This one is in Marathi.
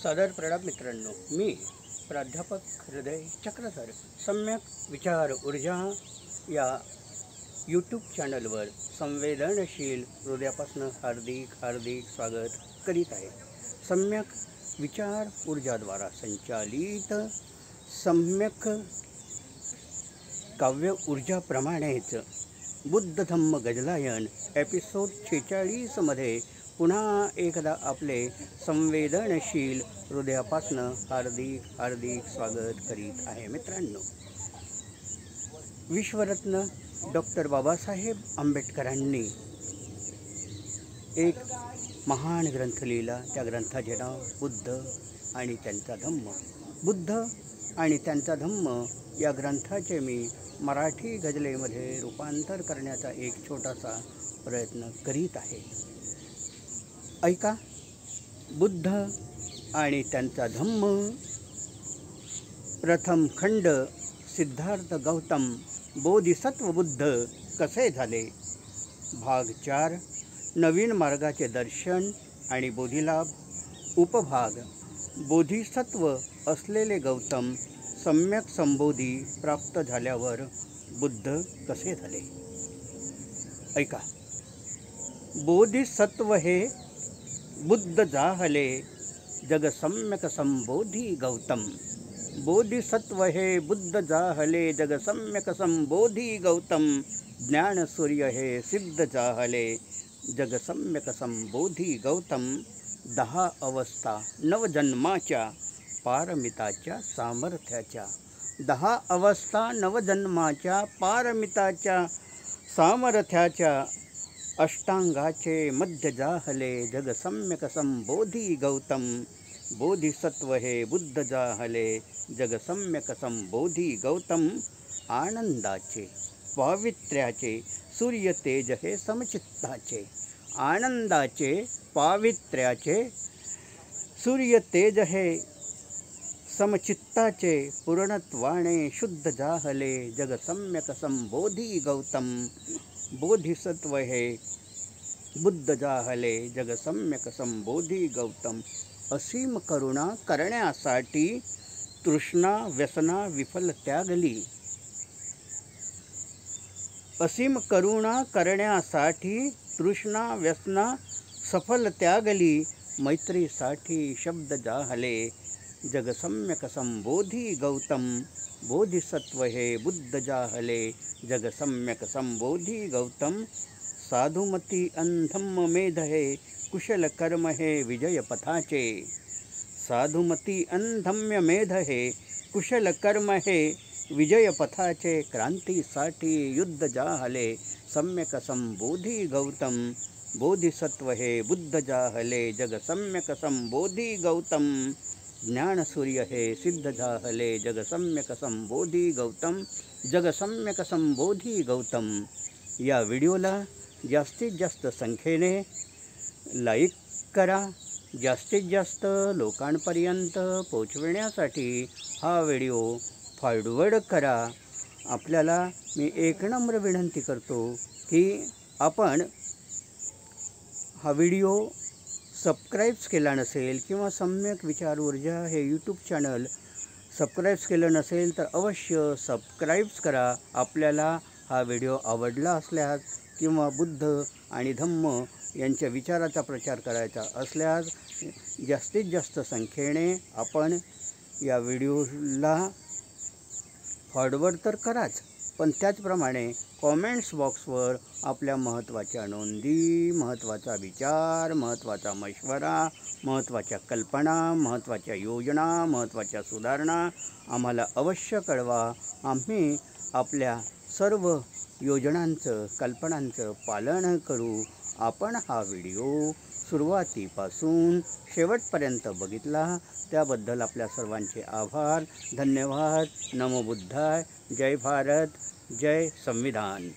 सादर प्रणाम मित्रांनो, मी प्राध्यापक हृदय चक्रधर सम्यक विचार ऊर्जा या यूट्यूब चॅनलवर संवेदनशील हृदयापासून हार्दिक स्वागत करीत आहे। सम्यक विचार ऊर्जाद्वारा संचालित सम्यक काव्य ऊर्जाप्रमाणेच बुद्ध धम्म गजलायन एपिसोड 46 मध्ये पुन्हा एकदा आपले संवेदनशील हृदयापासून हार्दिक स्वागत करीत आहे। मित्रांनो, विश्वरत्न डॉक्टर बाबासाहेब आंबेडकरांनी एक महान ग्रंथ लिहिला। त्या ग्रंथाचे नाव बुद्ध आणि त्यांचा धम्म। बुद्ध आणि त्यांचा धम्म या ग्रंथाचे मी मराठी गजलेमध्ये रूपांतर करण्याचा एक छोटासा प्रयत्न करीत आहे। ऐका, बुद्ध आणि त्यांचा धम्म। प्रथम खंड, सिद्धार्थ गौतम बोधिसत्व बुद्ध कसे झाले। भाग 4, नवीन मार्गाचे दर्शन आणि बोधिलाभ। उपभाग, बोधिसत्व असलेले गौतम सम्यक संबोधी प्राप्त झाल्यावर बुद्ध कसे झाले। ऐका, बोधिसत्व हे बुद्ध जाहले जग सम्यक संबोधी गौतम। बोधिसत्व हे बुद्ध जाहले जग सम्यक संबोधी गौतम। ज्ञान सूर्य हे सिद्ध जाहले जग सम्यक संबोधी गौतम। 10 अवस्था नवजन्माच्या पारमिताच्या सामर्थ्याच्या। 10 अवस्था नवजन्माच्या पारमिताच्या सामर्थ्याच्या। अष्टांगाचे मध्य जाहले जग सम्यक संबोधी गौतम। बोधिसत्व हे बुद्ध जाहले जग सम्यक संबोधी गौतम। आनंदाचे पावित्र्याचे सूर्य तेज हे समचित्ताचे। आनंदाचे पावित्र्याचे सूर्य तेज हे समचित्ताचे। पूर्णत्वाने शुद्ध जाहले जग सम्यक संबोधी गौतम। बोधिसत्व हे बुद्ध जाहले जग सम्यक संबोधी गौतम। असीम करुणा करण्यासाठी तृष्णा व्यसना विफल त्यागली। असीम करुणा करण्यासाठी तृष्णा व्यसना सफल त्यागली। मैत्रीसाठी शब्द जाहले जग सम्यक संबोधी गौतम। बोधिसत्व हे बुद्ध जाहले जग सम्यक संबोधी गौतम। साधुमती अंधम्म मेध हे कुशल कर्म हे विजय पथाचे। साधुमती अंधम्य मेध हे कुशल कर्म हे विजय पथाचे। क्रांतीसाठी युद्ध जाहले सम्यक संबोधी गौतम। बोधिसत्व हे बुद्ध जाहले जग सम्यक संबोधी गौतम। ज्ञान सूर्य हे सिद्ध जाहले जग सम्यक संबोधी गौतम। जग सम्यक संबोधी गौतम। या व्हिडिओला जास्तीत जास्त संख्येने लाईक करा। जास्तीत जास्त लोकांपर्यंत पोहोचविण्यासाठी हा व्हिडिओ फॉरवर्ड करा। आपल्याला मी एक नम्र विनंती करतो की आपण हा व्हिडिओ सबस्क्राईब केला नसेल किंवा सम्यक विचार ऊर्जा हे यूट्यूब चॅनल सबस्क्राईब केलं नसेल तर अवश्य सबस्क्राईब करा। आपल्याला हा व्हिडिओ आवडला असल्यास किंवा बुद्ध आणि धम्म यांच्या विचाराचा प्रचार करायचा असल्यास जास्तीत जास्त संख्येने आपण या व्हिडिओला फॉरवर्ड तर कराच, पण त्याचप्रमाणे कॉमेंट्स बॉक्सवर आपल्या महत्त्वाच्या नोंदी, महत्त्वाचा विचार, महत्त्वाचा मशवरा, महत्त्वाच्या कल्पना, महत्त्वाच्या योजना, महत्त्वाच्या सुधारणा आम्हाला अवश्य कळवा। आम्ही आपल्या सर्व योजनांचं, कल्पनांचं पालन करू। आपण हा व्हिडिओ सुरुवातीपासून शेवटपर्यंत बघितला त्याबद्दल आपल्या सर्वांचे आभार, धन्यवाद। नमो बुद्धाय। जय भारत, जय संविधान।